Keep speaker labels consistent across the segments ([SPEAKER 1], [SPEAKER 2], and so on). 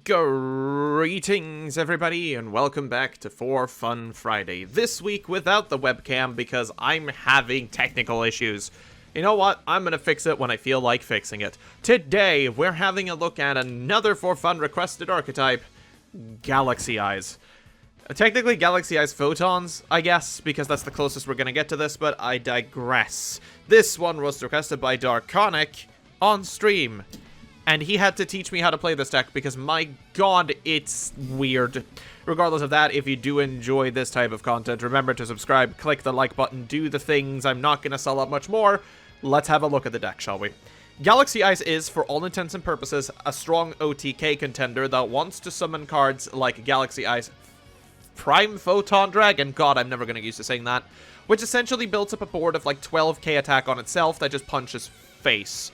[SPEAKER 1] Greetings everybody and welcome back to For Fun Friday. This week without the webcam because I'm having technical issues. You know what? I'm gonna fix it when I feel like fixing it. Today we're having a look at another For Fun requested archetype, Galaxy Eyes. Technically Galaxy Eyes Photons, I guess, because that's the closest we're gonna get to this, but I digress. This one was requested by Darkonic on stream. And he had to teach me how to play this deck because, my god, it's weird. Regardless of that, if you do enjoy this type of content, remember to subscribe, click the like button, do the things. I'm not going to sell out much more. Let's have a look at the deck, shall we? Galaxy Eyes is, for all intents and purposes, a strong OTK contender that wants to summon cards like Galaxy Eyes Prime Photon Dragon. God, I'm never going to get used to saying that. Which essentially builds up a board of like 12k attack on itself that just punches face.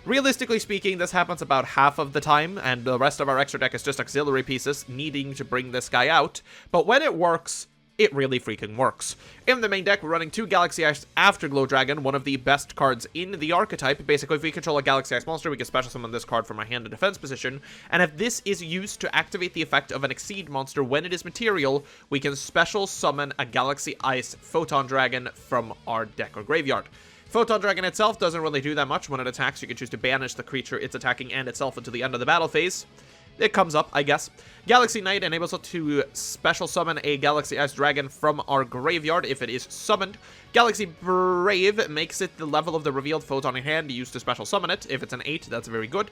[SPEAKER 1] Realistically speaking, this happens about half of the time, and the rest of our extra deck is just auxiliary pieces needing to bring this guy out. But when it works, it really freaking works. In the main deck, we're running 2 Galaxy Ice Afterglow Dragon, one of the best cards in the archetype. Basically, if we control a Galaxy Ice monster, we can special summon this card from our hand in defense position. And if this is used to activate the effect of an Exceed monster when it is material, we can special summon a Galaxy Ice Photon Dragon from our deck or graveyard. Photon Dragon itself doesn't really do that much. When it attacks, you can choose to banish the creature it's attacking and itself until the end of the battle phase. It comes up, I guess. Galaxy Knight enables us to special summon a Galaxy Ice Dragon from our graveyard if it is summoned. Galaxy Brave makes it the level of the revealed Photon in hand used to special summon it. If it's an 8, that's very good.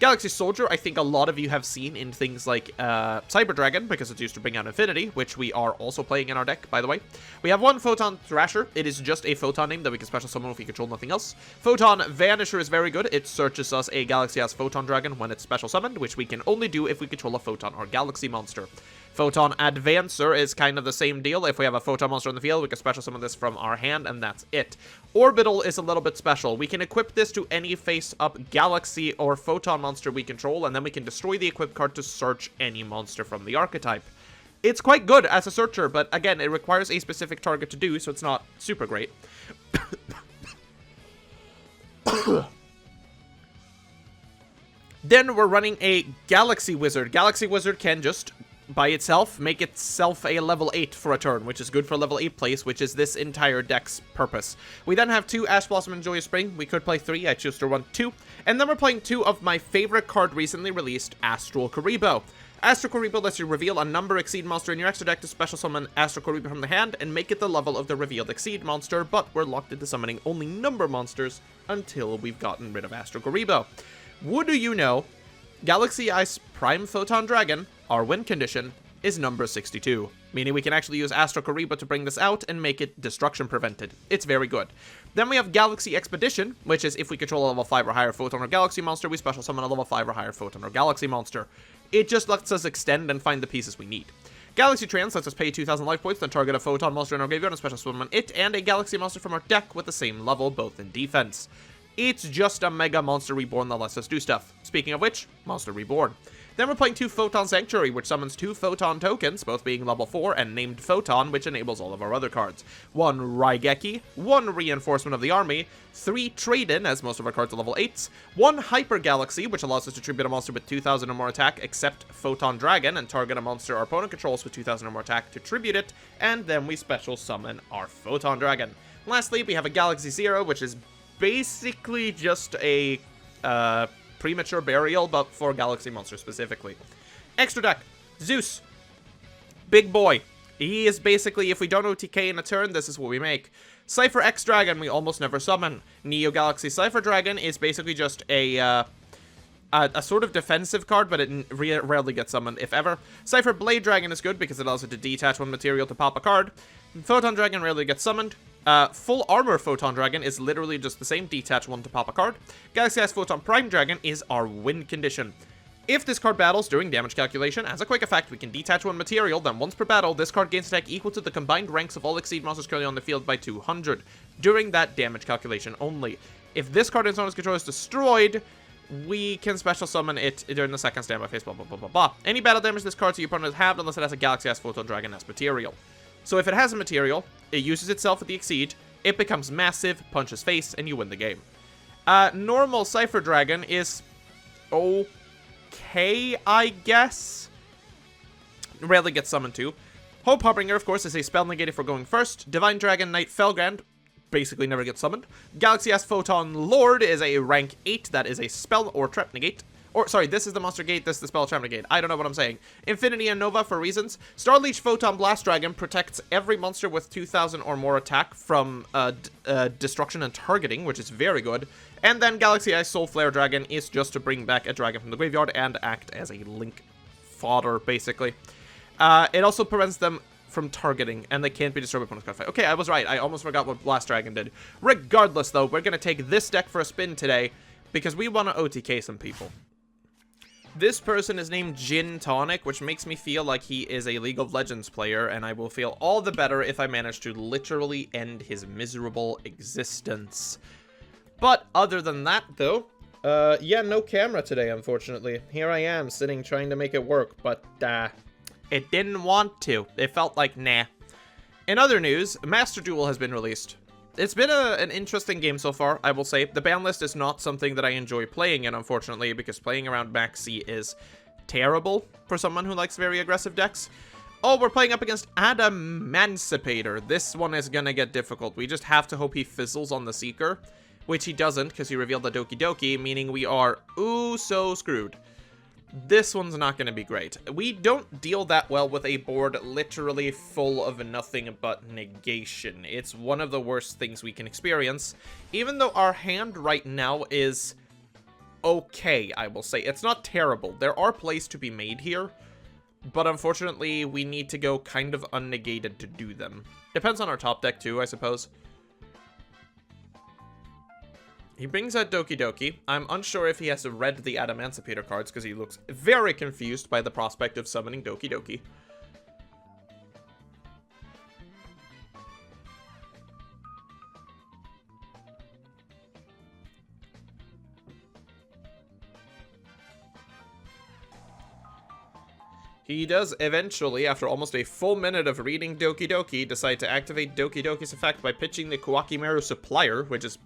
[SPEAKER 1] Galaxy Soldier, I think a lot of you have seen in things like Cyber Dragon, because it's used to bring out Infinity, which we are also playing in our deck, by the way. We have 1 Photon Thrasher. It is just a Photon name that we can special summon if we control nothing else. Photon Vanisher is very good. It searches us a Galaxy Ice Photon Dragon when it's special summoned, which we can only do if we control a Photon or Galaxy monster. Photon Advancer is kind of the same deal. If we have a Photon monster in the field, we can special summon this from our hand, and that's it. Orbital is a little bit special. We can equip this to any face-up Galaxy or Photon monster we control, and then we can destroy the equipped card to search any monster from the archetype. It's quite good as a searcher, but again, it requires a specific target to do, so it's not super great. Then we're running a Galaxy Wizard. Galaxy Wizard can just, by itself, make itself a level 8 for a turn, which is good for level 8 place, which is this entire deck's purpose. We then have 2 Ash Blossom and Joyous Spring. We could play 3, I choose to run 2. And then we're playing 2 of my favorite card recently released, Astral Karibo. Astral Karibo lets you reveal a number Exceed monster in your extra deck to special summon Astral Karibo from the hand and make it the level of the revealed Exceed monster, but we're locked into summoning only number monsters until we've gotten rid of Astral Karibo. Would you know, Galaxy Ice Prime Photon Dragon, our win condition, is number 62, meaning we can actually use Astral Karibo to bring this out and make it destruction prevented. It's very good. Then we have Galaxy Expedition, which is if we control a level 5 or higher Photon or Galaxy monster, we special summon a level 5 or higher Photon or Galaxy monster. It just lets us extend and find the pieces we need. Galaxy Trance lets us pay 2,000 life points, then target a Photon monster in our graveyard and special summon it and a Galaxy monster from our deck with the same level, both in defense. It's just a Mega Monster Reborn that lets us do stuff. Speaking of which, Monster Reborn. Then we're playing 2 Photon Sanctuary, which summons 2 Photon tokens, both being level 4 and named Photon, which enables all of our other cards. 1 Raigeki, 1 Reinforcement of the Army, 3 Trade-In, as most of our cards are level 8s, 1 Hyper Galaxy, which allows us to tribute a monster with 2,000 or more attack, except Photon Dragon, and target a monster our opponent controls with 2,000 or more attack to tribute it, and then we special summon our Photon Dragon. Lastly, we have a Galaxy Zero, which is basically just a premature burial, but for Galaxy monsters specifically. Extra deck, Zeus. Big boy. He is basically, if we don't OTK in a turn, this is what we make. Cypher X Dragon, we almost never summon. Neo Galaxy Cypher Dragon is basically just a sort of defensive card, but it rarely gets summoned, if ever. Cypher Blade Dragon is good because it allows it to detach 1 material to pop a card. Photon Dragon rarely gets summoned. Full Armor Photon Dragon is literally just the same, detach 1 to pop a card. Galaxy Ice Photon Prime Dragon is our win condition. If this card battles during damage calculation, as a quick effect, we can detach 1 material, then once per battle, this card gains attack equal to the combined ranks of all Exceed monsters currently on the field by 200, during that damage calculation only. If this card in its control is destroyed, we can special summon it during the second standby phase, blah blah blah blah blah. Any battle damage this card to your opponent has unless it has a Galaxy Ice Photon Dragon as material. So if it has a material, it uses itself with the Exceed, it becomes massive, punches face, and you win the game. Normal Cypher Dragon is okay. okay, I guess. Rarely gets summoned too. Hope Harbinger, of course, is a spell negated for going first. Divine Dragon Knight Felgrand basically never gets summoned. Galaxy S Photon Lord is a rank 8. That is a spell or trap negate. Or, sorry, this is the monster gate, this is the spell trap negate. I don't know what I'm saying. Infinity and Nova for reasons. Starleech Photon Blast Dragon protects every monster with 2,000 or more attack from destruction and targeting, which is very good. And then Galaxy Ice Soul Flare Dragon is just to bring back a dragon from the graveyard and act as a link fodder, basically. It also prevents them from targeting, and they can't be destroyed by opponent's card fight. Okay, I was right. I almost forgot what Blast Dragon did. Regardless, though, we're going to take this deck for a spin today because we want to OTK some people. This person is named Gin Tonic, which makes me feel like he is a League of Legends player, and I will feel all the better if I manage to literally end his miserable existence. But other than that, though, yeah, no camera today, unfortunately. Here I am, sitting trying to make it work, but, it didn't want to. It felt like, nah. In other news, Master Duel has been released. It's been an interesting game so far, I will say. The ban list is not something that I enjoy playing in, unfortunately, because playing around Maxi is terrible for someone who likes very aggressive decks. Oh, we're playing up against Adamantipator. This one is gonna get difficult. We just have to hope he fizzles on the Seeker, which he doesn't, because he revealed the Doki Doki, meaning we are, ooh, so screwed. This one's not going to be great. We don't deal that well with a board literally full of nothing but negation. It's one of the worst things we can experience, even though our hand right now is okay, I will say. It's not terrible. There are plays to be made here, but unfortunately, we need to go kind of unnegated to do them. Depends on our top deck too, I suppose. He brings out Doki Doki. I'm unsure if he has read the Adamantipator cards because he looks very confused by the prospect of summoning Doki Doki. He does eventually, after almost a full minute of reading Doki Doki, decide to activate Doki Doki's effect by pitching the Kawakimaru Supplier, which is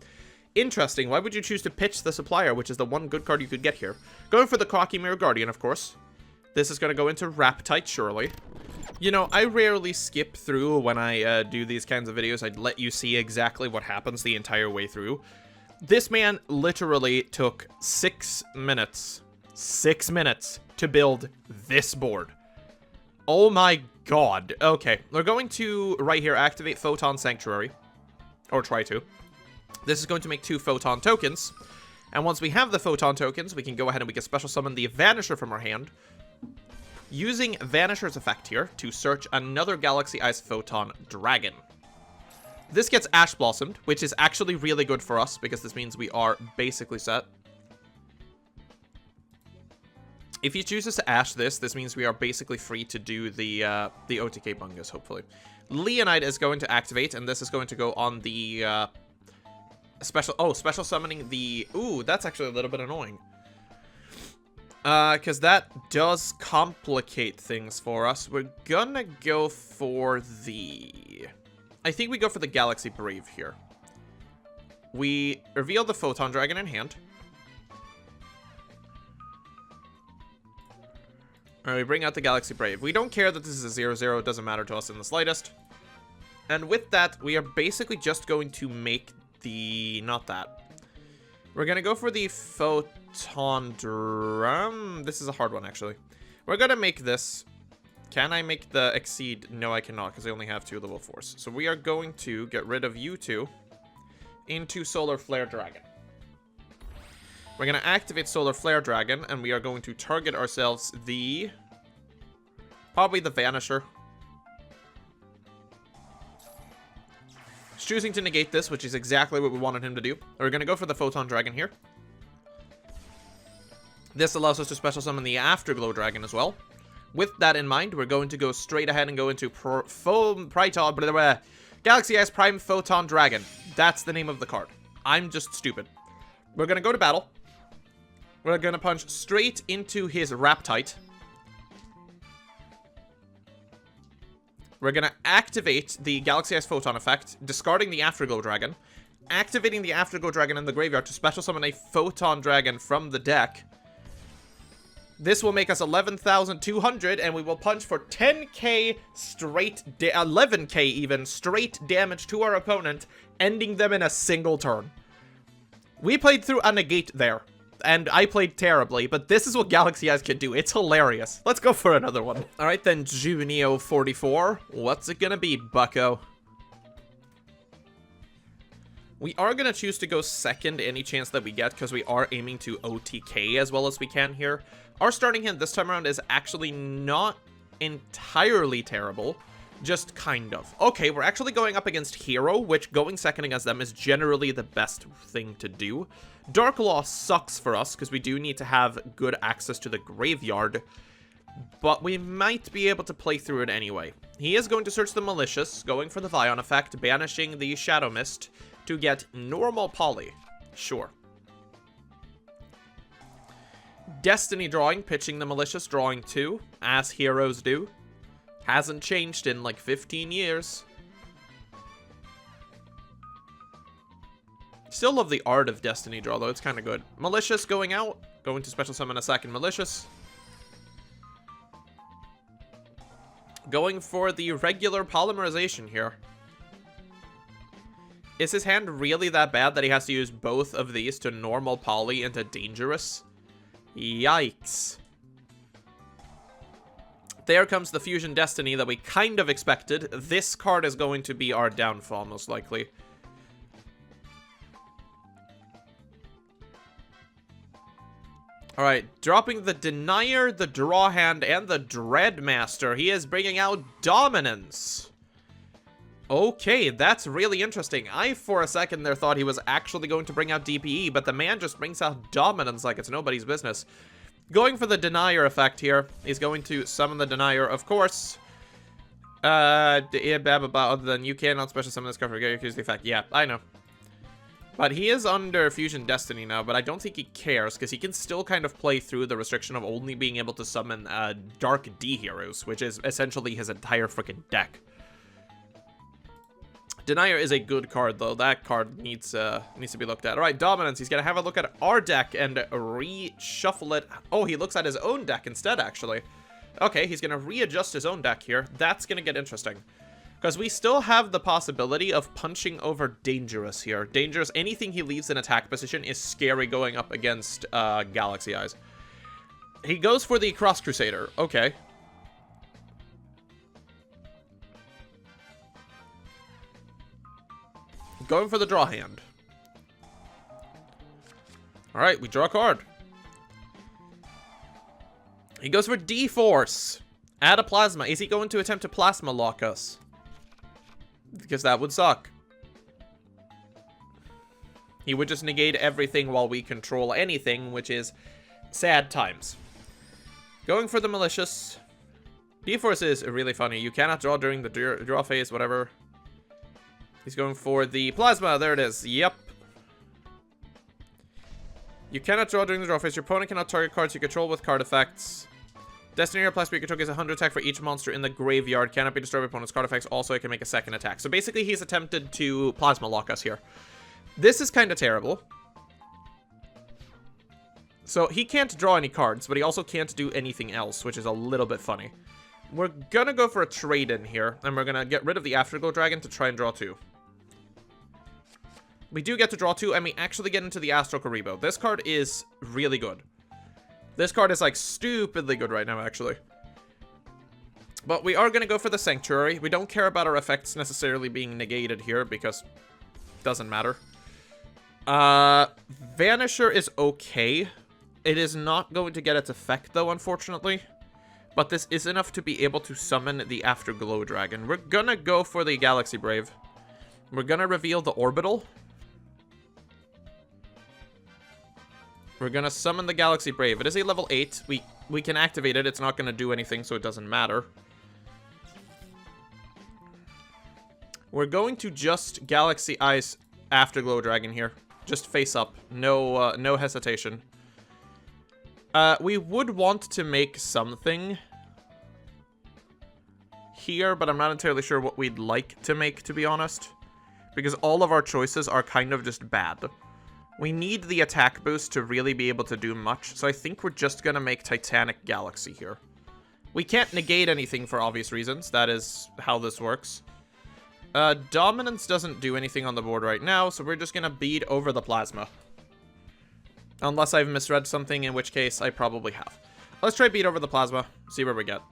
[SPEAKER 1] interesting. Why would you choose to pitch the Supplier, which is the one good card you could get here? Going for the Kawakimaru Guardian, of course. This is going to go into Raptite, surely. You know, I rarely skip through when I do these kinds of videos. I'd let you see exactly what happens the entire way through. This man literally took 6 minutes. 6 minutes to build this board. Oh my god. Okay, we're going to, right here, activate Photon Sanctuary. Or try to. This is going to make 2 Photon tokens. And once we have the Photon tokens, we can go ahead and we can special summon the Vanisher from our hand. Using Vanisher's effect here to search another Galaxy Ice Photon Dragon. This gets Ash Blossomed, which is actually really good for us, because this means we are basically set. If he chooses to Ash this means we are basically free to do the OTK Bungus, hopefully. Leonite is going to activate, and this is going to go on the special summoning the... Ooh, that's actually a little bit annoying. Because that does complicate things for us. We're gonna go for the... I think we go for the Galaxy Brave here. We reveal the Photon Dragon in hand. Alright, we bring out the Galaxy Brave. We don't care that this is a 0/0. It doesn't matter to us in the slightest. And with that, we are basically just going to make the... Not that. We're going to go for the Photon Drum. This is a hard one, actually. We're going to make this. Can I make the Exceed? No, I cannot, because I only have 2 level 4s. So we are going to get rid of you 2 into Solar Flare Dragon. We're going to activate Solar Flare Dragon, and we are going to target ourselves the... Probably the Vanisher. He's choosing to negate this, which is exactly what we wanted him to do. We're going to go for the Photon Dragon here. This allows us to special summon the Afterglow Dragon as well. With that in mind, we're going to go straight ahead and go into Galaxy Ice Prime Photon Dragon. That's the name of the card. I'm just stupid. We're going to go to battle. We're going to punch straight into his Raptite. We're going to activate the Galaxy Ice Photon effect, discarding the Afterglow Dragon, activating the Afterglow Dragon in the graveyard to special summon a Photon Dragon from the deck. This will make us 11,200, and we will punch for 10k straight, 11k even, straight damage to our opponent, ending them in a single turn. We played through a negate there, and I played terribly, but this is what Galaxy Eyes can do. It's hilarious. Let's go for another one. All right, then, Junio 44. What's it gonna be, bucko? We are going to choose to go second any chance that we get, because we are aiming to OTK as well as we can here. Our starting hand this time around is actually not entirely terrible, just kind of. Okay, we're actually going up against Hero, which going second against them is generally the best thing to do. Dark Law sucks for us, because we do need to have good access to the graveyard, but we might be able to play through it anyway. He is going to search the Malicious, going for the Vion effect, banishing the Shadow Mist, to get normal poly. Sure. Destiny drawing, pitching the Malicious, drawing 2, as heroes do. Hasn't changed in like 15 years. Still love the art of Destiny draw though, it's kind of good. Malicious going out, going to special summon a second Malicious. Going for the regular polymerization here. Is his hand really that bad that he has to use both of these to normal poly into dangerous? Yikes. There comes the Fusion Destiny that we kind of expected. This card is going to be our downfall, most likely. Alright, dropping the Denier, the Draw Hand, and the Dreadmaster. He is bringing out Dominance. Okay, that's really interesting. I, for a second there, thought he was actually going to bring out DPE, but the man just brings out Dominance like it's nobody's business. Going for the Denier effect here. He's going to summon the Denier, of course. Other than you cannot special summon this card for use the effect. Yeah, I know. But he is under Fusion Destiny now, but I don't think he cares, because he can still kind of play through the restriction of only being able to summon Dark D heroes, which is essentially his entire freaking deck. Denier is a good card, though. That card needs to be looked at. All right, Dominance. He's going to have a look at our deck and reshuffle it. Oh, he looks at his own deck instead, actually. Okay, he's going to readjust his own deck here. That's going to get interesting. Because we still have the possibility of punching over Dangerous here. Dangerous, anything he leaves in attack position is scary going up against Galaxy Eyes. He goes for the Cross Crusader. Okay. Going for the Draw Hand. Alright, we draw a card. He goes for D-Force. Add a Plasma. Is he going to attempt to Plasma lock us? Because that would suck. He would just negate everything while we control anything, which is sad times. Going for the Malicious. D-Force is really funny. You cannot draw during the draw phase, whatever. He's going for the Plasma. There it is. Yep. You cannot draw during the draw phase. Your opponent cannot target cards you control with card effects. Destiny or Plasma you control gets 100 attack for each monster in the graveyard. Cannot be destroyed by opponent's card effects. Also, it can make a second attack. So basically, he's attempted to Plasma lock us here. This is kind of terrible. So he can't draw any cards, but he also can't do anything else, which is a little bit funny. We're gonna go for a trade-in here, and we're gonna get rid of the Afterglow Dragon to try and draw 2. We do get to draw 2, and we actually get into the Astral Karibo. This card is really good. This card is, like, stupidly good right now, actually. But we are going to go for the Sanctuary. We don't care about our effects necessarily being negated here, because it doesn't matter. Vanisher is okay. It is not going to get its effect, though, unfortunately. But this is enough to be able to summon the Afterglow Dragon. We're going to go for the Galaxy Brave. We're going to reveal the Orbital. We're gonna summon the Galaxy Brave. It is a level 8. We can activate it. It's not gonna do anything, so it doesn't matter. We're going to just Galaxy Eyes Afterglow Dragon here. Just face up. No, no hesitation. We would want to make something here, but I'm not entirely sure what we'd like to make, to be honest. Because all of our choices are kind of just bad. We need the attack boost to really be able to do much, so I think we're just gonna make Titanic Galaxy here. We can't negate anything for obvious reasons. That is how this works. Dominance doesn't do anything on the board right now, so we're just gonna beat over the Plasma. Unless I've misread something, in which case I probably have. Let's try beat over the Plasma, see where we get.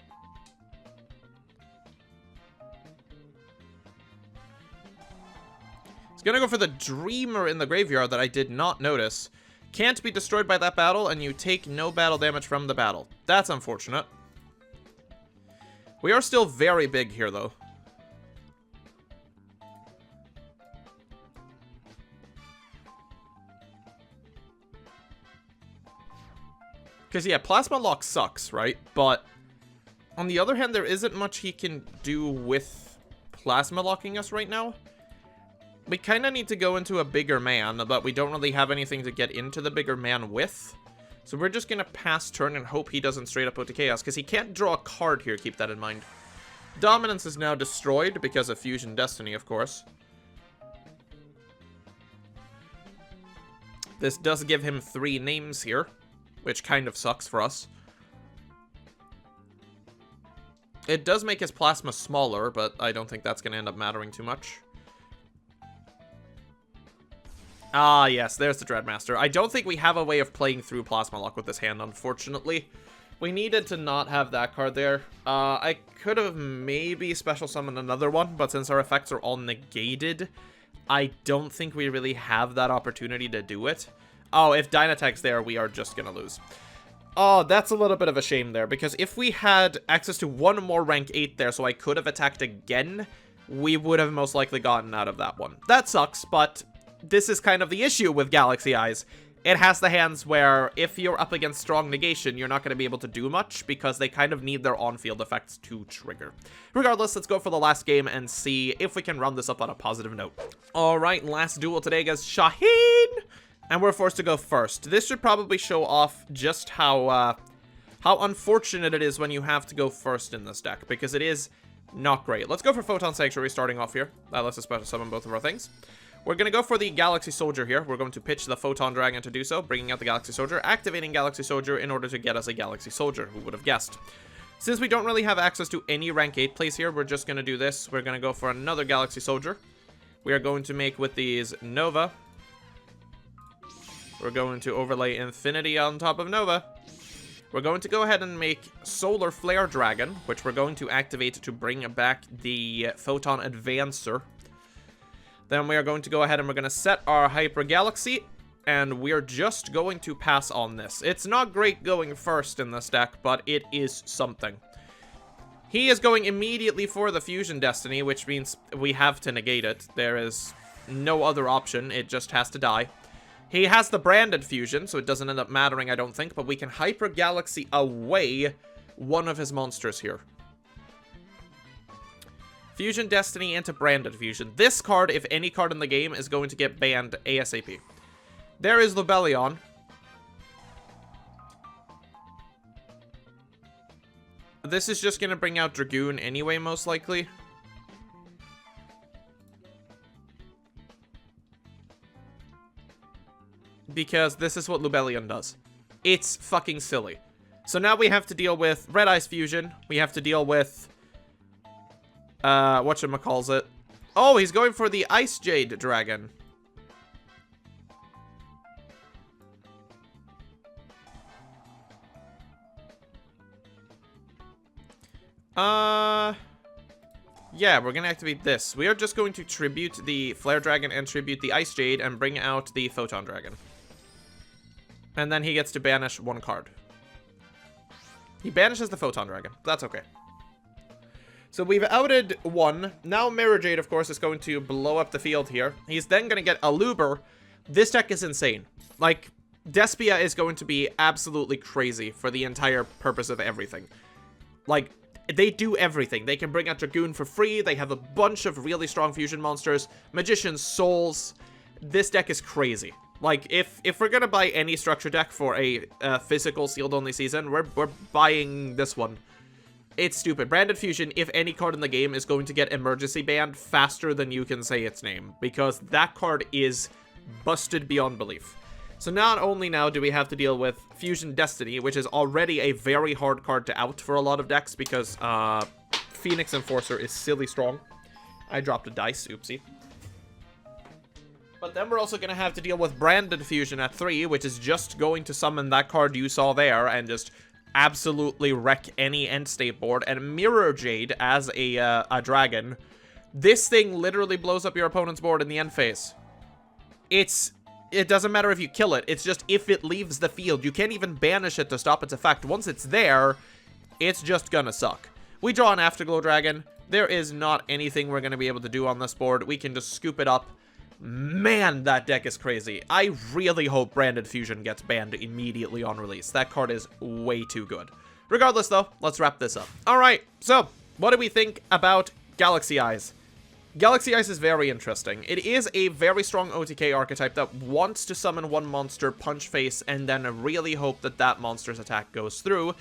[SPEAKER 1] It's gonna go for the Dreamer in the graveyard that I did not notice. Can't be destroyed by that battle, and you take no battle damage from the battle. That's unfortunate. We are still very big here, though. Because, yeah, Plasma Lock sucks, right? But, on the other hand, there isn't much he can do with Plasma Locking us right now. We kind of need to go into a bigger man, but we don't really have anything to get into the bigger man with. So we're just going to pass turn and hope he doesn't straight up go to Chaos, because he can't draw a card here, keep that in mind. Dominance is now destroyed because of Fusion Destiny, of course. This does give him 3 names here, which kind of sucks for us. It does make his Plasma smaller, but I don't think that's going to end up mattering too much. Ah, yes, there's the Dreadmaster. I don't think we have a way of playing through Plasma Lock with this hand, unfortunately. We needed to not have that card there. I could have maybe special summoned another one, but since our effects are all negated, I don't think we really have that opportunity to do it. Oh, if Dynatech's there, we are just gonna lose. Oh, that's a little bit of a shame there, because if we had access to one more rank 8 there, so I could have attacked again, we would have most likely gotten out of that one. That sucks, but this is kind of the issue with Galaxy Eyes. It has the hands where, if you're up against strong negation, you're not going to be able to do much, because they kind of need their on-field effects to trigger. Regardless, let's go for the last game and see if we can run this up on a positive note. Alright, last duel today against Shaheen! And we're forced to go first. This should probably show off just how unfortunate it is when you have to go first in this deck, because it is not great. Let's go for Photon Sanctuary starting off here. That lets us special summon both of our things. We're going to go for the Galaxy Soldier here. We're going to pitch the Photon Dragon to do so, bringing out the Galaxy Soldier, activating Galaxy Soldier in order to get us a Galaxy Soldier. Who would have guessed? Since we don't really have access to any rank 8 plays here, we're just going to do this. We're going to go for another Galaxy Soldier. We are going to make with these Nova. We're going to overlay Infinity on top of Nova. We're going to go ahead and make Solar Flare Dragon, which we're going to activate to bring back the Photon Advancer. Then we are going to go ahead and we're going to set our Hyper Galaxy, and we're just going to pass on this. It's not great going first in this deck, but it is something. He is going immediately for the Fusion Destiny, which means we have to negate it. There is no other option. It just has to die. He has the Branded Fusion, so it doesn't end up mattering, I don't think, but we can Hyper Galaxy away one of his monsters here. Fusion Destiny into Branded Fusion. This card, if any card in the game, is going to get banned ASAP. There is Lubellion. This is just going to bring out Dragoon anyway, most likely. Because this is what Lubellion does. It's fucking silly. So now we have to deal with Red Eyes Fusion. We have to deal with whatchamacallit. Oh, he's going for the Ice Jade Dragon. Yeah, we're gonna activate this. We are just going to tribute the Flare Dragon and tribute the Ice Jade and bring out the Photon Dragon. And then he gets to banish one card. He banishes the Photon Dragon. That's okay. So we've outed one. Now Mirror Jade, of course, is going to blow up the field here. He's then going to get Aluber. This deck is insane. Like, Despia is going to be absolutely crazy for the entire purpose of everything. Like, they do everything. They can bring out Dragoon for free. They have a bunch of really strong fusion monsters. Magician's Souls. This deck is crazy. Like, if we're going to buy any structure deck for a physical sealed-only season, we're buying this one. It's stupid. Branded Fusion, if any card in the game, is going to get emergency banned faster than you can say its name. Because that card is busted beyond belief. So not only now do we have to deal with Fusion Destiny, which is already a very hard card to out for a lot of decks because Phoenix Enforcer is silly strong. I dropped a dice, oopsie. But then we're also going to have to deal with Branded Fusion at 3, which is just going to summon that card you saw there and just absolutely wreck any end state board. And Mirror Jade as a dragon. This thing literally blows up your opponent's board in the end phase. It doesn't matter if you kill it. It's just if it leaves the field. You can't even banish it to stop its effect. Once it's there, it's just gonna suck. We draw an Afterglow Dragon. There is not anything we're gonna be able to do on this board. We can just scoop it up. Man, that deck is crazy. I really hope Branded Fusion gets banned immediately on release. That card is way too good. Regardless, though, let's wrap this up. Alright, so, what do we think about Galaxy Eyes? Galaxy Eyes is very interesting. It is a very strong OTK archetype that wants to summon one monster, punch face, and then really hope that that monster's attack goes through.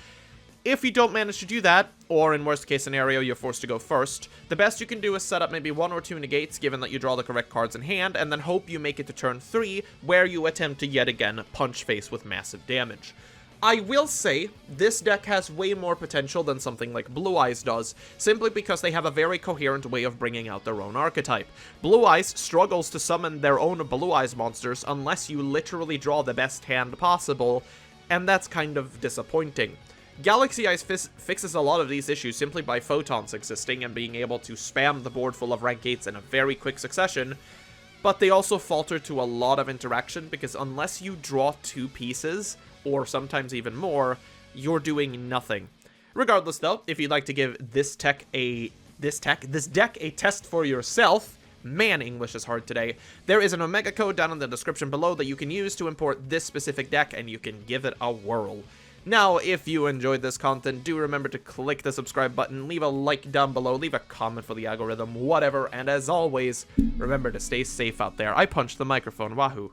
[SPEAKER 1] If you don't manage to do that, or in worst case scenario, you're forced to go first, the best you can do is set up maybe 1 or 2 negates, given that you draw the correct cards in hand, and then hope you make it to turn 3, where you attempt to yet again punch face with massive damage. I will say, this deck has way more potential than something like Blue Eyes does, simply because they have a very coherent way of bringing out their own archetype. Blue Eyes struggles to summon their own Blue Eyes monsters unless you literally draw the best hand possible, and that's kind of disappointing. Galaxy Eyes fixes a lot of these issues simply by photons existing and being able to spam the board full of rank 8s in a very quick succession, but they also falter to a lot of interaction because unless you draw 2 pieces, or sometimes even more, you're doing nothing. Regardless though, if you'd like to give this deck a test for yourself, man, English is hard today, there is an Omega code down in the description below that you can use to import this specific deck and you can give it a whirl. Now, if you enjoyed this content, do remember to click the subscribe button, leave a like down below, leave a comment for the algorithm, whatever, and as always, remember to stay safe out there. I punched the microphone, wahoo.